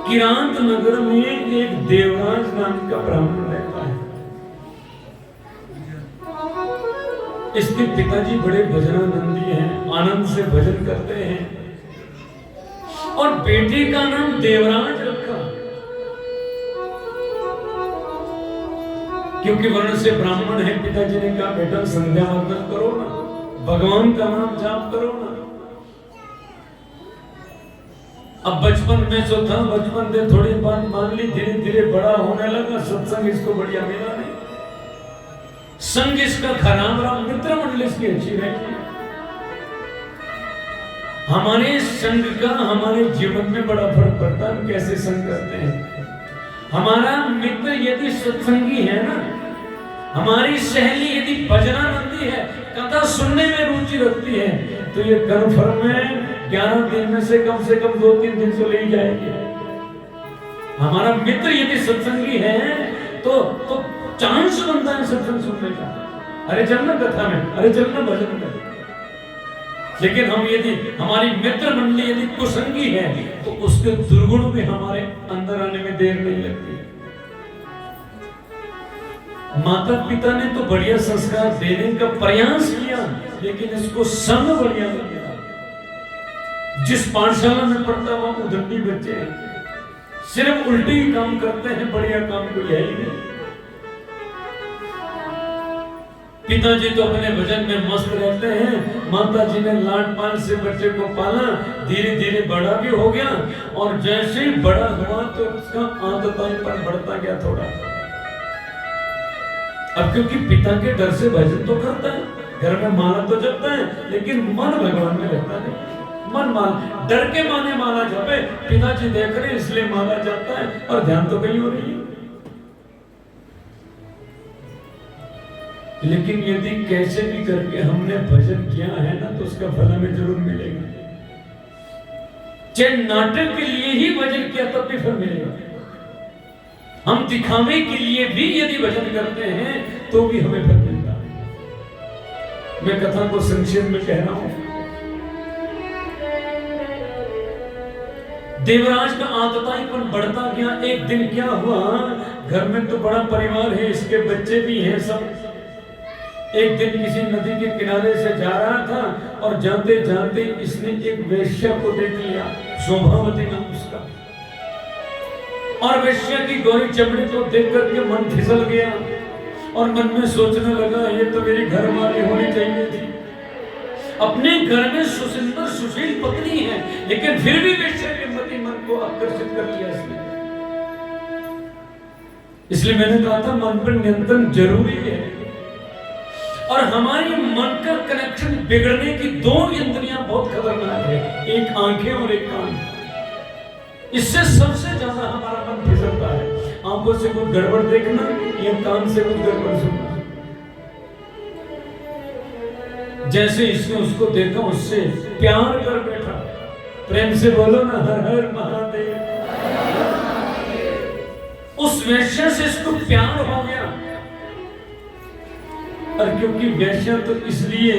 किरांत नगर में एक देवराज नाम का ब्राह्मण रहता है। इसके पिताजी बड़े भजनानंदी हैं, आनंद से भजन करते हैं और बेटे का नाम देवराज रखा, क्योंकि वर्ण से ब्राह्मण है। पिताजी ने कहा बेटा संध्या वंदन करो ना, भगवान का नाम जाप करो ना। अब बचपन में जो था, बचपन में थोड़ी बात मान ली, धीरे धीरे बड़ा होने लगा, सत्संग इसको बढ़िया मिला नहीं, संग इसका खराब रहा, मित्र मंडली इसकी अच्छी रही। हमारे संग का हमारे जीवन में बड़ा फर्क पड़ता है, हम कैसे संग करते हैं। हमारा मित्र यदि सत्संगी है ना, हमारी सहेली यदि भजनानंदी है, कथा सुनने में रुचि रखती है, तो ये कन्फर्म है 11 दिन में से कम 2-3 दिन से ले जाएगी। हमारा मित्र यदि सत्संगी है तो चांस बनता है सत्संग सुनने का, अरे चलना कथा में, अरे चलना भजन में। लेकिन हम यदि हमारी मित्र मंडली यदि कुसंगी है तो उसके दुर्गुण भी हमारे अंदर आने में देर नहीं लगती। माता पिता ने तो बढ़िया संस्कार देने का प्रयास किया, लेकिन इसको संग बढ़िया लगा। जिस पाठशाला में पढ़ता वहां उधंडी बच्चे हैं, सिर्फ उल्टी ही काम करते हैं, बढ़िया काम कोई है ही नहीं। पिताजी तो अपने भजन में मस्त रहते हैं, माता जी ने लाड पाल से बच्चे को पाला, धीरे धीरे बड़ा भी हो गया और जैसे ही बड़ा हुआ तो उसका आदताईपन बढ़ता गया थोड़ा। अब क्योंकि पिता के डर से भजन तो करता है, घर में माला तो जपता है, लेकिन मन भगवान में रहता नहीं। मन माला, डर के माने माला जपे, पिताजी देख रहे इसलिए माला जपता है और ध्यान तो कहीं हो रही है। लेकिन यदि कैसे भी करके हमने भजन किया है ना, तो उसका फल हमें जरूर मिलेगा। चाहे नाटक के लिए ही भजन किया तब भी फल मिलेगा। हम दिखावे के लिए भी यदि भजन करते हैं तो भी हमें फल मिलता है। मैं कथा को संक्षेप में कह रहा हूं। देवराज का आतताईपन बढ़ता गया। एक दिन क्या हुआ, घर में तो बड़ा परिवार है, इसके बच्चे भी हैं सब। एक दिन किसी नदी के किनारे से जा रहा था और जाते जाते इसने एक वेश्या को देख लिया, शोभावती नाम उसका। और वेश्या की गोरी चमड़ी को देख करके मन फिसल गया और मन में सोचने लगा ये तो मेरी घर वाली होनी चाहिए थी। अपने घर में सुंदर सुशील पत्नी है, लेकिन फिर भी वेश्या के मति मन को आकर्षित कर लिया इसने। इसलिए मैंने कहा था मन पर नियंत्रण जरूरी है। और हमारी मन का कनेक्शन बिगड़ने की 2 इंद्रियां बहुत खतरनाक है, एक आंखें और एक कान। इससे सबसे ज्यादा हमारा मन फिसलता है। आंखों से कुछ गड़बड़ देखना या कान से कुछ गड़बड़ सुनना। जैसे इसने उसको देखा, उससे प्यार कर बैठा। प्रेम से बोलो ना, हर हर महादेव। उस वेश्या से इसको प्यार हो गया। और क्योंकि वेश्या तो इसलिए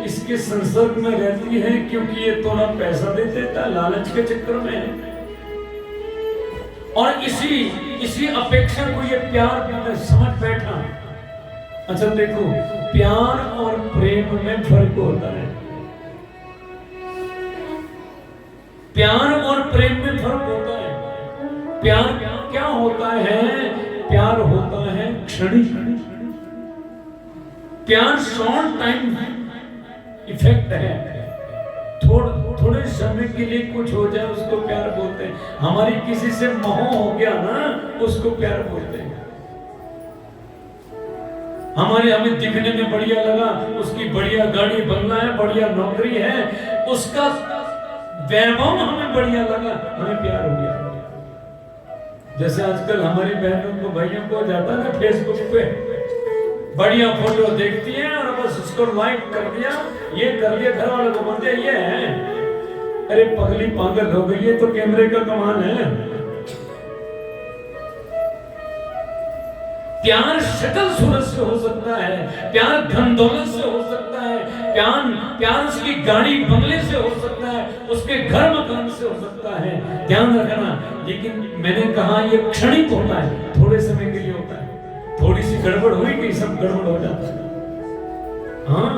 इसके संसर्ग में रहती है क्योंकि ये थोड़ा पैसा दे देता, लालच के चक्कर में है। और इसी अपेक्षा को ये प्यार समझ बैठा। अच्छा देखो, प्यार और प्रेम में फर्क होता है। प्यार और प्रेम में फर्क होता है। प्यार क्या होता है? प्यार होता है क्षणिक। प्यार शॉर्ट टाइम इफेक्ट है, थोड़े समय के लिए कुछ हो जाए उसको प्यार बोलते हैं। हमारी किसी से मोह हो गया ना, उसको प्यार बोलते हैं। हमें दिखने में बढ़िया लगा, उसकी बढ़िया गाड़ी बंगला है, बढ़िया नौकरी है, उसका वैभव हमें बढ़िया लगा, हमें प्यार हो गया। जैसे आजकल हमारी बहनों को भाइयों को जाता है ना फेसबुक पे, बढ़िया फोटो देखती है और बस उसको लाइक कर दिया, ये कर दिया, घर वालों को बोलते ये है। अरे पगली पागल हो गई है, तो कैमरे का कमाल है। प्यार शक्ल सूरत से हो सकता है, प्यार धन दौलत से हो सकता है, प्यार उसकी गाड़ी बंगले से हो सकता है, उसके घर मकान से हो सकता है, ध्यान रखना। लेकिन मैंने कहा ये क्षणिक होता है, थोड़े समय के लिए होता है। थोड़ी सी गड़बड़ हुई कि सब गड़बड़ हो जाता है। हाँ,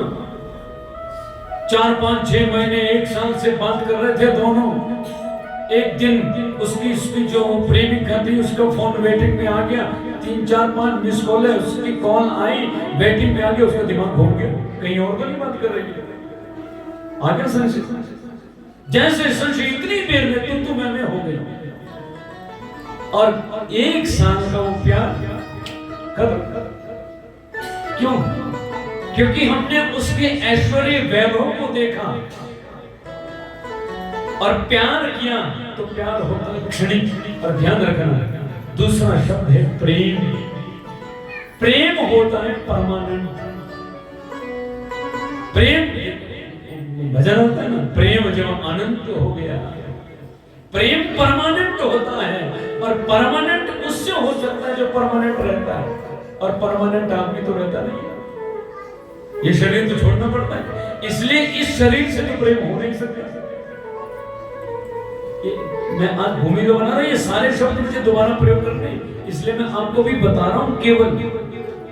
4, 5, 6 महीने 1 साल से बात कर रहे थे दोनों। एक दिन उसकी जो प्रेमिका थी उसका फोन वेटिंग में आ गया, 3, 4, 5 मिस कॉल है, उसकी कॉल आई, वेटिंग में आ गया, उसका दिमाग घूम गया, कहीं और तो नहीं बात कर रही है। आ गया संशय, जैसे संशय इतनी देर में तुम मैं हो गया, और 1 साल का वो प्यार खत्म। क्यों? क्योंकि हमने उसके ऐश्वर्य वैभव को देखा और प्यार किया। तो प्यार होता है क्षणिक। और ध्यान रखना, दूसरा शब्द है प्रेम। प्रेम होता है परमानेंट। प्रेम भजन होता है ना, प्रेम जब अनंत हो गया। प्रेम परमानेंट होता है, और परमानेंट उससे हो सकता है जो परमानेंट रहता है, और परमानेंट आदमी तो रहता नहीं है। ये शरीर तो छोड़ना पड़ता है, इसलिए इस शरीर से तो प्रेम हो नहीं सकता। मैं आज भूमि को बना रहा हूं, ये सारे शब्द मुझे दोबारा प्रयोग करने, इसलिए मैं आपको भी बता रहा हूं। केवल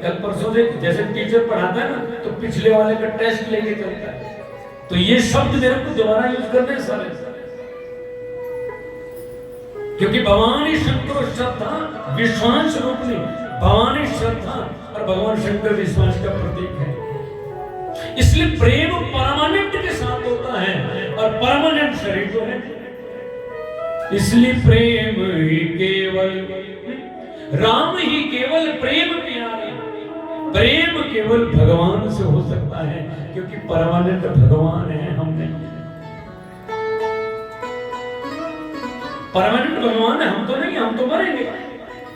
कल परसों से जैसे टीचर पढ़ाता है ना, तो पिछले वाले का टेस्ट लेके चलता है, तो ये शब्द मेरे को दोबारा यूज करने सारे, क्योंकि भवानी शंकर श्रद्धा विश्वास रूपनी, भवानी श्रद्धा और भगवान शंकर विश्वास का प्रतीक है। इसलिए प्रेम परमानेंट के साथ होता है, और परमानेंट शरीर तो है। इसलिए प्रेम ही केवल, राम ही केवल प्रेम प्यारे। प्रेम केवल भगवान से हो सकता है, क्योंकि परमानेंट भगवान है, हम नहीं। परमानेंट भगवान है, हम तो नहीं, हम तो मरेंगे।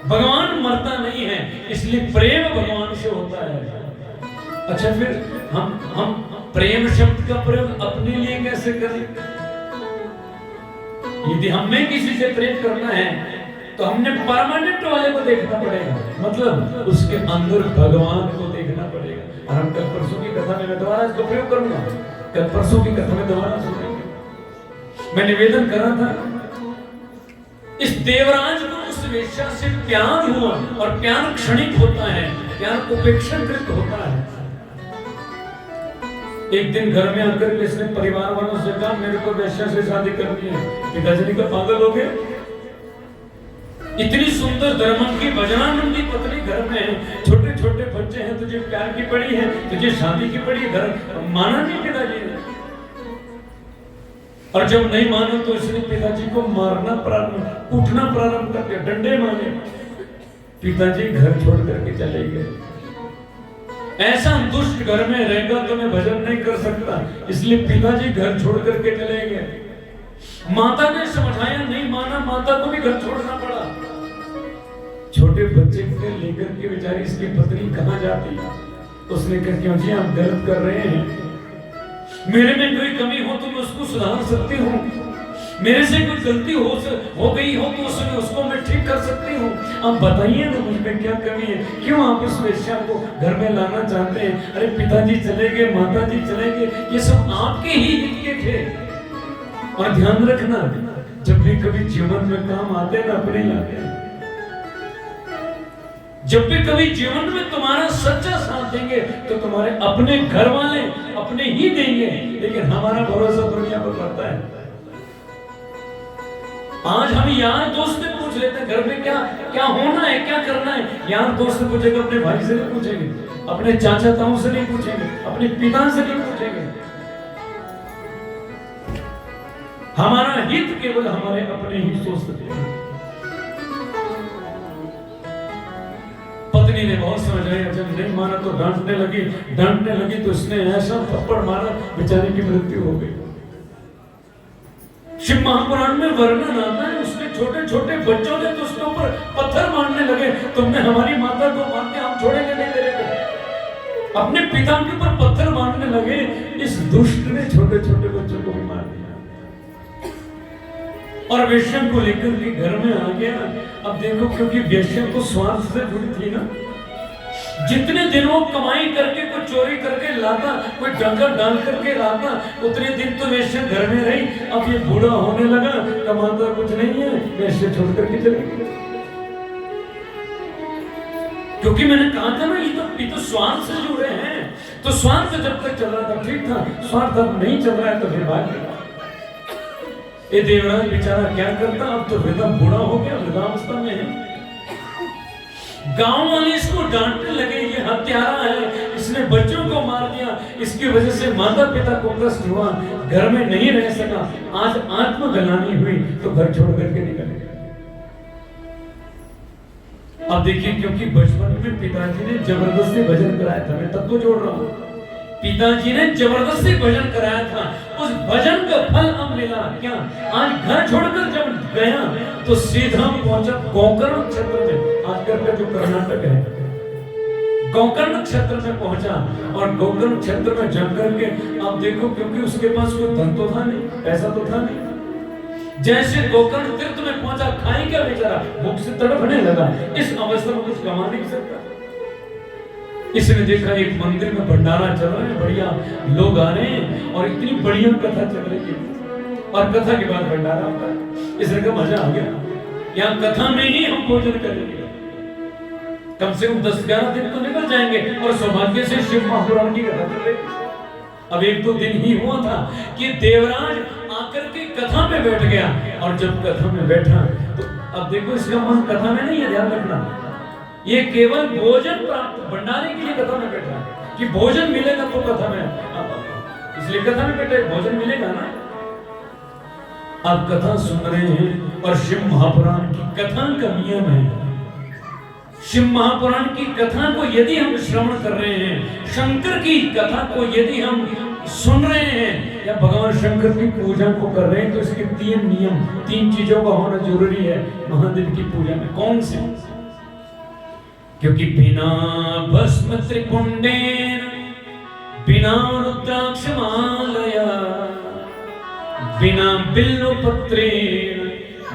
भगवान मरता नहीं है, इसलिए प्रेम भगवान से होता है। अच्छा, फिर हम प्रेम शब्द का प्रयोग अपने लिए कैसे करें? यदि हमें किसी से प्रेम करना है तो हमने परमानेंट वाले को देखना पड़ेगा, मतलब उसके अंदर भगवान को देखना पड़ेगा। और हम कल परसों की कथा में, मैं दोबारा इसको प्रयोग करूंगा, कल परसों की कथा में दोबारा सुनेंगे। मैं निवेदन कर रहा था, इस देवराज को उस वेश्या से प्यार हुआ, और प्यार क्षणिक होता है, प्यार उपेक्षाकृत होता है। एक दिन घर में आकर के इसने परिवार वालों से कहा, मेरे को वेश्या से शादी करनी है। पिताजी ने कहा, पागल हो गए? इतनी सुंदर धर्मन की भजनानंदी पत्नी घर में है, छोटे छोटे बच्चे हैं, तुझे प्यार की पड़ी है, तुझे शादी की पड़ी है, घर माना नहीं पिताजी ने। और जब नहीं माना तो इसने पिताजी को मारना प्रारंभ, कूटना प्रारंभ कर दिया, डंडे मारे। पिताजी घर छोड़ करके चले गए। ऐसा दुष्ट घर में रहेगा तो मैं भजन नहीं कर सकता, इसलिए पिताजी घर छोड़ करके चले गए। माता ने समझाया, नहीं माना, माता को भी घर छोड़ना पड़ा। छोटे बच्चे को लेकर के बेचारी इसकी पत्नी कहां जाती? उसने कहा, क्यों जी आप गलत कर रहे हैं, मेरे में कोई कमी हो तो मैं उसको सुधार सकती हूँ, मेरे से कोई गलती हो गई हो तो उसको मैं ठीक कर सकती हूँ। आप बताइए ना मुझमें क्या कमी है, क्यों आप उस वेश्या को घर में लाना चाहते हैं? अरे पिताजी चले गए, माताजी चले गए, ये सब आपके ही हित के थे। और ध्यान रखना, जब भी कभी जीवन में काम आते ना, अपने आते, जब भी कभी जीवन में तुम्हारा सच्चा साथ देंगे तो तुम्हारे अपने घर वाले अपने ही देंगे, लेकिन हमारा भरोसा दुनिया पर करता है। आज हम यार दोस्त से पूछ लेते हैं घर में क्या क्या होना है, क्या करना है। यार दोस्त से पूछेगा, अपने भाई से नहीं पूछेंगे, अपने चाचा ताऊ से नहीं पूछेंगे, अपने पिता से नहीं पूछेंगे। हमारा हित केवल हमारे अपने ही सोचते हैं। पत्नी ने बहुत समझाया, जब नहीं माना तो डांटने लगी तो इसने ऐसा थप्पड़ मारा, बेचारे की मृत्यु हो गई। शिव महापुराण में वर्णन आता है, उसके छोटे छोटे बच्चों ने तो उसके ऊपर पत्थर मारने लगे, तुमने हमारी माता को मारते, हम छोड़ेंगे नहीं तेरे को। अपने पिता के ऊपर पत्थर मारने लगे, इस दुष्ट ने छोटे छोटे बच्चों को भी मार दिया और वेश्या को लेकर के घर में आ गया। अब देखो, क्योंकि वेश्या को स्वार्थ से जुड़ी थी ना, जितने दिन वो कमाई करके कोई चोरी करके लाता, कोई डंगर डाल करके लाता, उतने दिन तो वैश्य घर में रही। अब ये बूढ़ा होने लगा, कमाता कुछ नहीं है, वैश्य छोड़ करके चले गए। क्योंकि मैंने कहा था ना, ये तो स्वार्थ से जुड़े हैं। तो स्वार्थ जब तक चल रहा था ठीक था, स्वार्थ अब नहीं चल रहा है तो फिर भाग गया। ये देवराज बेचारा क्या करता, अब तो वृद्धा बूढ़ा हो गया, वृद्धावस्था में है। गांव वाले इसको डांटने लगे, ये हत्यारा है, इसने बच्चों को मार दिया, इसकी वजह से माता पिता को कष्ट हुआ, घर में नहीं रह सका, आज आत्मग्लानि हुई तो घर छोड़ करके निकल गया। अब देखिए, क्योंकि बचपन में पिताजी ने जबरदस्ती भजन कराया था, मैं तब तो जोड़ रहा हूं, पिताजी ने जबरदस्ती भजन कराया था, उस भजन का फल अब मिला क्या? आज घर छोड़कर जब गया तो सीधा पहुंचा गोकर्ण क्षेत्र में, आजकल का जो कर्नाटक है, गोकर्ण क्षेत्र में पहुंचा। और गोकर्ण क्षेत्र में जम करके अब देखो, क्योंकि उसके पास कोई धन तो था नहीं, पैसा तो था नहीं, जैसे गोकर्ण तीर्थ में पहुंचा, खाई क्या बेचारा, भूख से तड़पने लगा। इस अवस्था में कुछ कमा नहीं सकता। इसने देखा एक मंदिर में भंडारा चल रहा है, बढ़िया लोग आ रहे हैं और इतनी बढ़िया कथा चल रही है, और कथा के बाद भंडारा होता है। इसने कहा मजा आ गया, यहाँ कथा में ही हम भोजन करेंगे, कम से कम 10-11 दिन तो निकल जाएंगे। और सौभाग्य से शिव महापुराण की कथा चल रही। अब 1-2 दिन ही हुआ था कि देवराज आकर के कथा में बैठ गया, और जब कथा में बैठा तो अब देखो, इसका मन कथा में नहीं है, ध्यान रखना, ये केवल भोजन प्राप्त भंडारे के लिए कथा में बैठा है, कि भोजन मिलेगा तो कथा में, इसलिए कथा में बैठे, भोजन मिलेगा ना। आप कथा सुन रहे हैं, और शिव महापुराण की कथा का नियम है, शिव महापुराण की कथा को यदि हम श्रवण कर रहे हैं, शंकर की कथा को यदि हम सुन रहे हैं, या भगवान शंकर की पूजा को कर रहे हैं, तो इसके 3 नियम, 3 चीजों का होना जरूरी है महादेव की पूजा में। कौन से? क्योंकि बिना भस्म त्रिपुंडेन, बिना रुद्राक्ष मालया, बिना बिल्व पत्रेण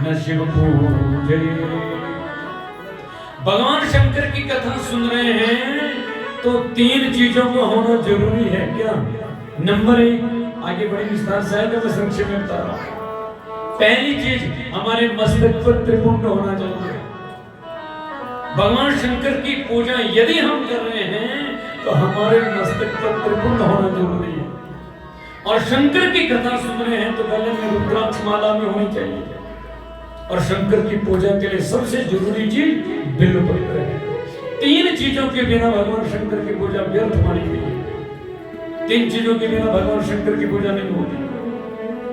न शिव पूजे। भगवान शंकर की कथा सुन रहे हैं तो 3 चीजों का होना जरूरी है। क्या? नंबर 1, आगे बड़े विस्तार से आएगा, मैं संक्षेप में बता रहा हूं। पहली चीज, हमारे मस्तक पर त्रिपुंड होना चाहिए। भगवान शंकर की पूजा यदि हम कर रहे हैं तो हमारे मस्तक पर त्रिपुंड होना जरूरी है। और शंकर की कथा सुन रहे हैं तो गले में रुद्राक्ष माला में होनी चाहिए। और शंकर की पूजा के लिए सबसे जरूरी चीज बिल्व पत्र है। 3 चीजों के बिना भगवान शंकर की पूजा व्यर्थ मानी गई है। 3 चीजों के बिना भगवान शंकर की पूजा नहीं होती।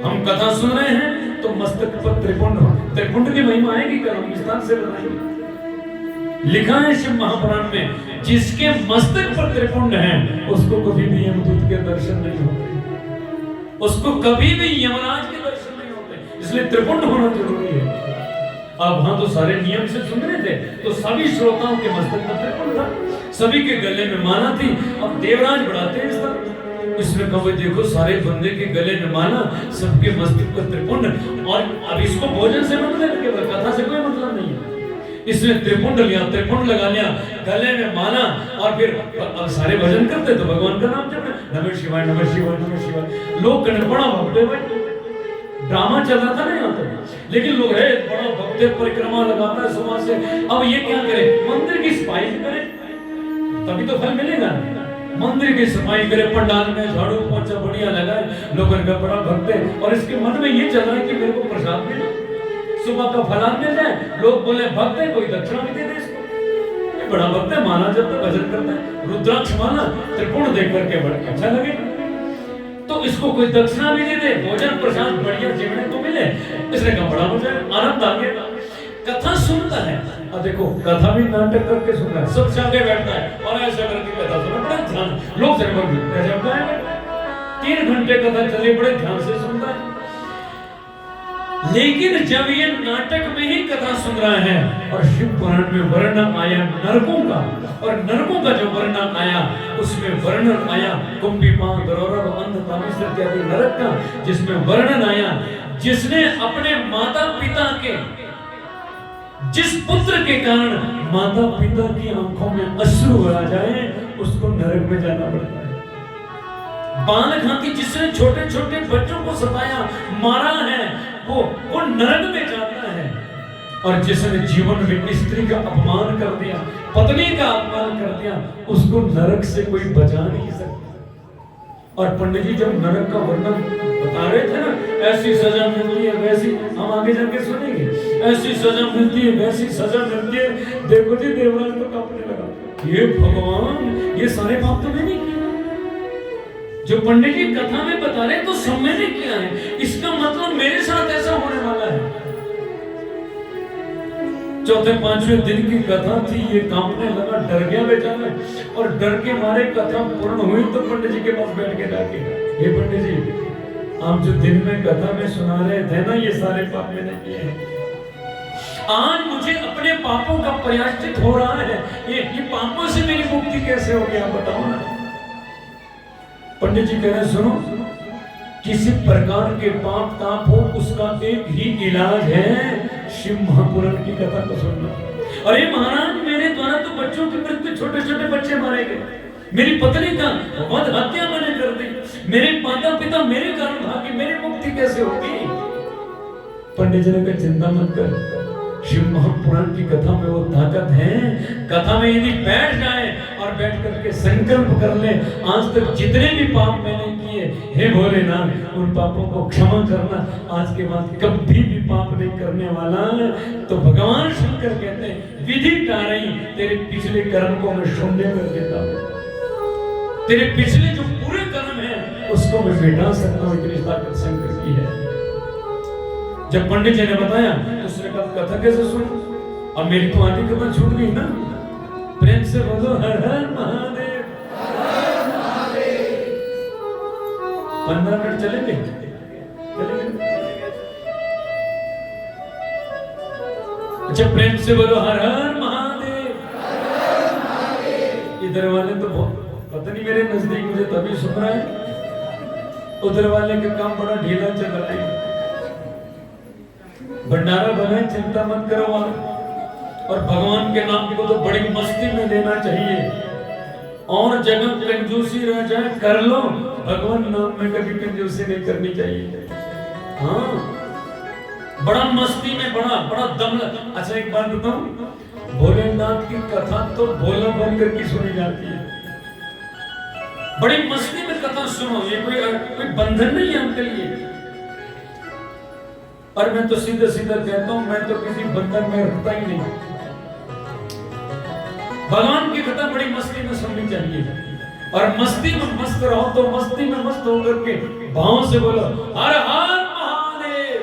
हम कथा सुन रहे हैं तो मस्तक पर त्रिपुंड हो। त्रिपुंड की महिमा आएगी, कल हम विस्तार से बताएंगे। लिखा है शिव महापुराण में, जिसके मस्तक पर त्रिपुंड है उसको कभी भी यमदूत के दर्शन नहीं होते, उसको कभी भी यमराज के दर्शन नहीं होते, इसलिए त्रिपुंड होना जरूरी है। अब हाँ, तो सारे नियम से सुन रहे थे तो सभी श्रोताओं के मस्तक पर त्रिपुंड था, सभी के गले में माला थी। अब देवराज बढ़ाते हैं इसमें कभी देखो, सारे बंदे के गले में माला, सबके मस्तक पर त्रिपुंड। और अब इसको भोजन से मतलब है, कथा से कोई मतलब नहीं है। इसने त्रिपुंड लिया, त्रिपुंड लगा लिया, गले में माला, और फिर अब सारे भजन करते तो भगवान का नाम जपते, नमः शिवाय नमः शिवाय नमः शिवाय। लोग बड़ा भक्त है भाई, ड्रामा चल रहा था ना यहाँ पर, लेकिन लोग है बड़ा भक्त, परिक्रमा लगाता है सुबह से। अब ये क्या करे, मंदिर की सफाई करे तभी तो फल मिलेगा। मंदिर की सफाई करे, पंडाल में झाड़ू पोंछा बढ़िया लगाए, लोगों का बड़ा भक्त है, और इसके मन में ये चल रहा है कि मेरे को प्रसाद मिले, सुबह का फलान मिल जाए। लोग बोले भक्त है, कोई दक्षिणा भी दे दे इसको, ये बड़ा भक्त है, माला जब तक भजन करता है, रुद्राक्ष माला त्रिपुंड देख करके बड़ा अच्छा लगे, तो इसको कोई दक्षिणा भी दे दे, भोजन प्रसाद बढ़िया जीवने को मिले। इसने कहा बड़ा मुझे आनंद आ गया। कथा सुनता है, अब देखो कथा भी नाटक करके सुन रहा है, सबसे आगे बैठता है और ऐसा करके कथा सुना, बड़ा ध्यान, लोग गजब का है, 3 घंटे कथा चली, बड़े ध्यान से सुनता है। लेकिन जब ये नाटक में ही कथा सुन रहा है और शिव पुराण में वर्णन आया नरकों का, और नरकों का जो वर्णन आया उसमें वर्णन आया कुंभीपान, गौरव, अंध, तामिश्र इत्यादि नरक का, जिसमें वर्णन आया जिसने अपने माता पिता के जिस पुत्र के कारण माता पिता की आंखों में अश्रु आ जाए उसको नरक में जाना पड़ता है। बालघाती जिसने छोटे छोटे बच्चों को सताया मारा है वो नरक में जाता है। और जिसने जीवन में स्त्री का अपमान कर दिया, पत्नी का अपमान कर दिया, उसको नरक से कोई बचा नहीं सकता। और पंडित जी जब नरक का वर्णन बता रहे थे ना, ऐसी सजा मिलती है वैसी, हम आगे जाके सुनेंगे, ऐसी सजा मिलती है वैसी सजा मिलती है। देखो जी देवराज तो कांपने लगा, ये भगवान ये सारे पाप तो मैंने किए जो पंडित जी कथा में बता रहे तो सब मैंने किया है, इसका मतलब मेरे साथ ऐसा होने वाला है। चौथे पांचवें दिन की कथा थी, ये कांपने लगा, डर गया बेचारा, और डर के मारे कथा पूर्ण हुई तो पंडित जी के पास बैठ के जाके, हे पंडित जी आप जो दिन में कथा में सुना रहे थे ना, ये सारे पाप मैंने किए हैं। आज मुझे अपने पापों का प्रायश्चित हो रहा है, ये पापों से मेरी मुक्ति कैसे होगी आप बताओ ना। पंडित जी कह रहे सुनो, किसी प्रकार के पाप ताप हो उसका एक ही इलाज है, शिव महापुराण की कथा को सुनना। अरे महाराज मेरे द्वारा तो बच्चों की मृत्यु, छोटे छोटे बच्चे मारे गए, मेरी पत्नी का वध हत्या मैंने कर दी, मेरे माता पिता मेरे कारण भागे, मेरी मुक्ति कैसे होगी। पंडित जी ने कहा चिंता मत कर, शिव महापुराण की कथा में वो ताकत है, कथा में यदि बैठ जाए और बैठ करके संकल्प कर ले, आज तक जितने भी पाप मैंने किए, हे भोलेनाथ उन पापों को क्षमा करना, आज के बाद कभी भी पाप नहीं करने वाला। तो भगवान शंकर कहते हैं विधि टारई, तेरे पिछले कर्म को मैं शून्य कर देता हूं, तेरे पिछले जो पूरे कर्म है उसको मैं मिटा सकता हूं, इतनी ताकत शंकर की है। जब पंडित जी ने बताया उसने कहा कथा कैसे सुन, अब मेरी तो आधी कथा छूट गई ना, प्रेम से बोलो हर हर महादेव। 15 मिनट चलेंगे, अच्छा प्रेम से बोलो हर हर महादेव। इधर वाले तो बहुत पता नहीं मेरे नजदीक मुझे तभी सुन रहा है, उधर वाले का काम बड़ा ढीला चल रहा है। भंडारा बना, चिंता मत करो आप, और भगवान के नाम को तो बड़ी मस्ती में लेना चाहिए, और जगह कंजूसी रह जाए कर लो, भगवान नाम में कभी कंजूसी नहीं करनी चाहिए। हाँ बड़ा मस्ती में बड़ा दम। अच्छा एक बात बताऊं, भोलेनाथ की कथा तो भोला बन करके सुनी जाती है, बड़ी मस्ती में कथा सुनो, ये कोई बंधन नहीं है आपके लिए। और मैं तो सीधा सीधा कहता हूं, मैं तो किसी बंधन में रखता ही नहीं। भगवान की कथा बड़ी मस्ती में सुननी चाहिए, और मस्ती में मस्त रहो तो मस्ती में मस्त होकर के भाव से बोलो हर हर महादेव,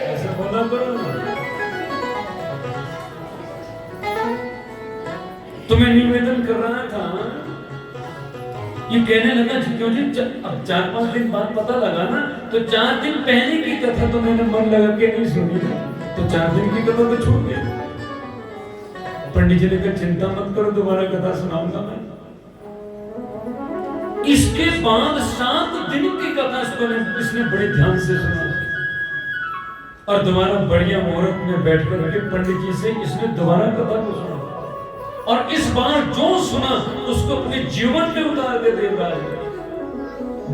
ऐसे बोला करो। तुम्हें निवेदन कर रहा था, ये कहने लगा क्यों जी अब 4-5 दिन बाद पता लगा ना, तो 4 दिन पहले की कथा तो मैंने मन लगा के नहीं सुनी थी, तो 4 दिन की कथा तो छूट गई। पंडित जी ने कहा चिंता मत करो, दोबारा कथा सुनाऊंगा मैं। इसके बाद 7 दिन की कथा इसने बड़े ध्यान से सुना, और दोबारा बढ़िया मुहूर्त में बैठ कर पंडित जी से इसने दोबारा कथा को सुना, और इस बार जो सुना उसको अपने जीवन में उतार के देवराज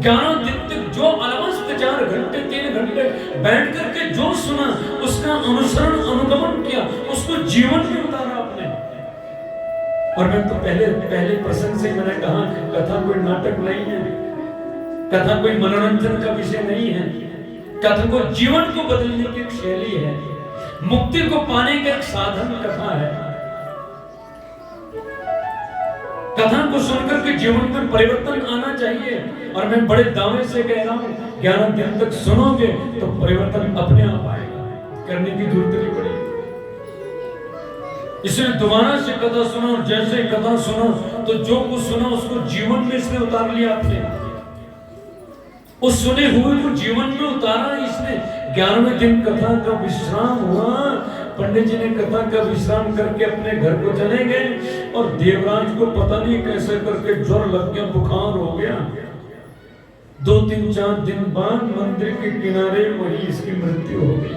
11 दिन तक जो अलमस्त 4 घंटे 3 घंटे बैठ करके जो सुना उसका अनुसरण अनुगमन किया, उसको जीवन में उतारा आपने। और मैं तो पहले प्रसंग से मैंने कहा कथा कोई नाटक नहीं है, कथा कोई मनोरंजन का विषय नहीं है, कथा को जीवन को बदलने की एक शैली है, मुक्ति को पाने का एक साधन कथा है। कथा को सुनकर के जीवन में परिवर्तन आना चाहिए, और मैं बड़े दावे से कह रहा हूं 11 दिन तक सुनोगे तो परिवर्तन अपने आप आएगा, करने की जरूरत नहीं पड़ेगी। इसने दोबारा से कथा सुना, और जैसे कथा सुना तो जो कुछ सुना उसको जीवन में इसने उतार लिया आपने, उस सुने हुए को जीवन में उतारा इसने। 11वें दिन कथा का विश्राम हुआ, पंडित जी ने कथा का विश्राम करके अपने घर को चले गए, और देवराज को पता नहीं कैसे करके ज्वर लग गया, बुखार हो गया। 2-3-4 दिन बाद मंदिर के किनारे वही इसकी मृत्यु हो गई।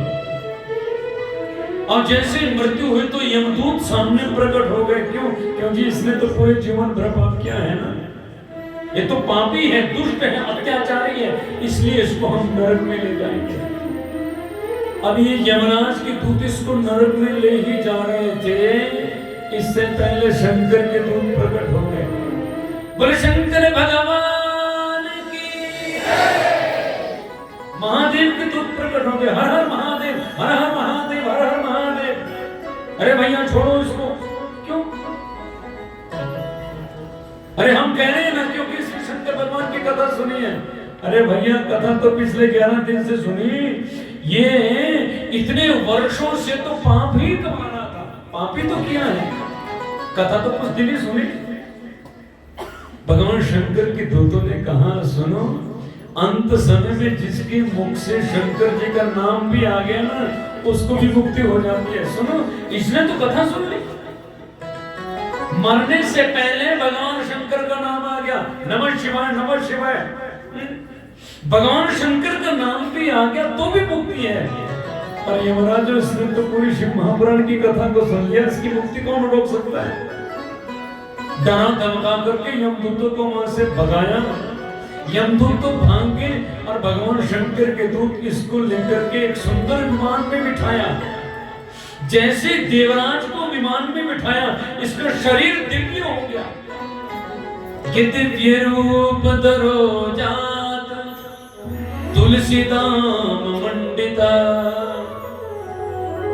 और जैसे मृत्यु हुई तो यमदूत सामने प्रकट हो गए। क्यों? क्योंकि इसने तो पूरे जीवन भर पाप किया है ना, ये तो पापी है, दुष्ट है, अत्याचारी है, इसलिए इसको हम नरक में ले जाएंगे। अब ये यमराज के दूत इसको नरक में ले ही जा रहे थे, इससे पहले शंकर के दूत प्रकट हो गए। बोले शंकर भगवान की, महादेव के दूत प्रकट हो गए। हर हर महादेव, हर हर महादेव, हर हर महादेव। अरे भैया छोड़ो इसको, क्यों? अरे हम कह रहे हैं ना, क्योंकि श्री शंकर भगवान की कथा सुनी है। अरे भैया कथा तो पिछले 11 दिन से सुनी। ये इतने वर्षों से तो पाप ही कमा रहा था, पाप ही तो किया है, कथा तो कुछ दिन ही सुनी। भगवान शंकर के दूतों ने कहा सुनो, अंत समय में जिसके मुख से शंकर जी का नाम भी आ गया ना, उसको भी मुक्ति हो जाती है। सुनो, इसने तो कथा सुन ली। मरने से पहले भगवान शंकर का नाम आ गया, नमः शिवाय नमः शिवाय। भगवान शंकर का नाम भी आ गया तो भी मुक्ति है। और यमराज इसने तो पूरी शिव महापुराण की कथा को सुन लिया, इसकी मुक्ति कौन रोक सकता है? डरा धमका करके यमदूतों को वहां से भगाया। यमदूत तो भाग गए और भगवान शंकर के दूत इसको लेकर के एक सुंदर विमान में बिठाया। जैसे देवराज को विमान में बिठाया, इसका शरीर दिव्य हो गया कि दिव्य रूप धरो जात तुलसी दाम मंडिता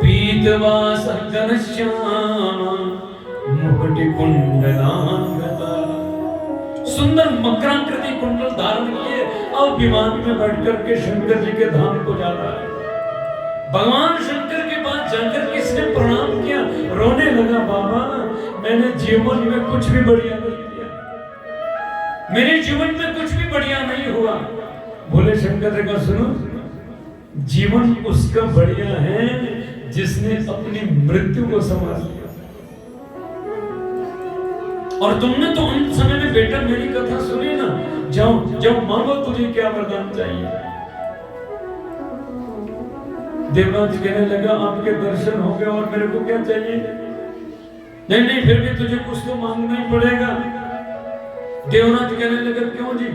पीतवास घनश्याम मुकुट कुंडलांगता। सुंदर मकराकृति कुंडल धारण किए और विमान में बैठ करके शंकर जी के धाम को जा रहा है। भगवान शंकर के पास जाकर किसने प्रणाम किया, रोने लगा, बाबा मैंने जीवन में कुछ भी बढ़िया नहीं किया, मेरे जीवन में कुछ भी बढ़िया नहीं हुआ। बोले शंकर जी का सुनो, जीवन उसका बढ़िया है जिसने अपनी मृत्यु को संभाल लिया। और तुमने तो अंत समय में बेटा मेरी कथा सुनी ना, जाओ जब मांगो तुझे क्या वरदान चाहिए। देवराज कहने लगा आपके दर्शन हो गए और मेरे को क्या चाहिए? नहीं नहीं, फिर भी तुझे कुछ तो मांगना ही पड़ेगा। देवराज कहने लगा क्यों जी?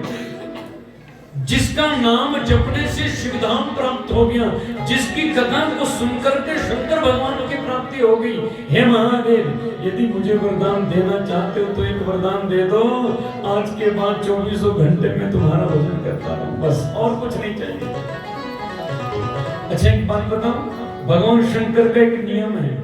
जिसका नाम जपने से शिवधाम प्राप्त हो गया, जिसकी कथा को सुनकर के शंकर भगवान की प्राप्ति हो गई। हे महादेव, यदि मुझे वरदान देना चाहते हो तो एक वरदान दे दो, आज के बाद 24 घंटे में तुम्हारा भजन करता रहूं, बस और कुछ नहीं चाहिए। अच्छा एक बात बताओ, भगवान शंकर का एक नियम है,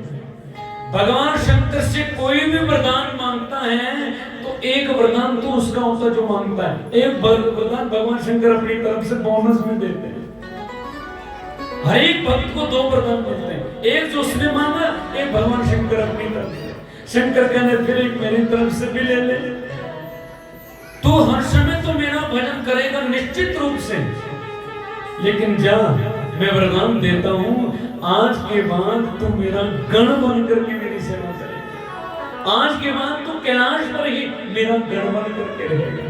भगवान शंकर से कोई भी वरदान मांगता है तो एक वरदान तो उसका होता जो मांगता है। एक वरदान भगवान शंकर अपनी तरफ से बोनस में देते हैं। हर एक भक्त को 2 वरदान मिलते हैं, एक जो उसने मांगा, एक भगवान शंकर अपनी तरफ से। शंकर कहने फिर एक मेरी तरफ से भी ले ले, तू हर समय तो मेरा भजन करेगा निश्चित रूप से, लेकिन जा मैं वरदान देता हूं, आज के बाद तू मेरा गण बन करके मेरी सेवा करेगा। आज के बाद तू कैलाश पर ही मेरा गण बन करके रहेगा।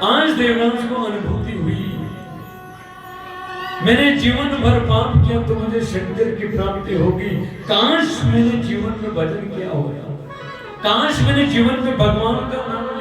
आज देवराज को अनुभूति हुई, मैंने जीवन भर पाप किया तो मुझे शंकर की प्राप्ति होगी। काश मैंने जीवन में भजन किया होता, काश मैंने जीवन में भगवान का नाम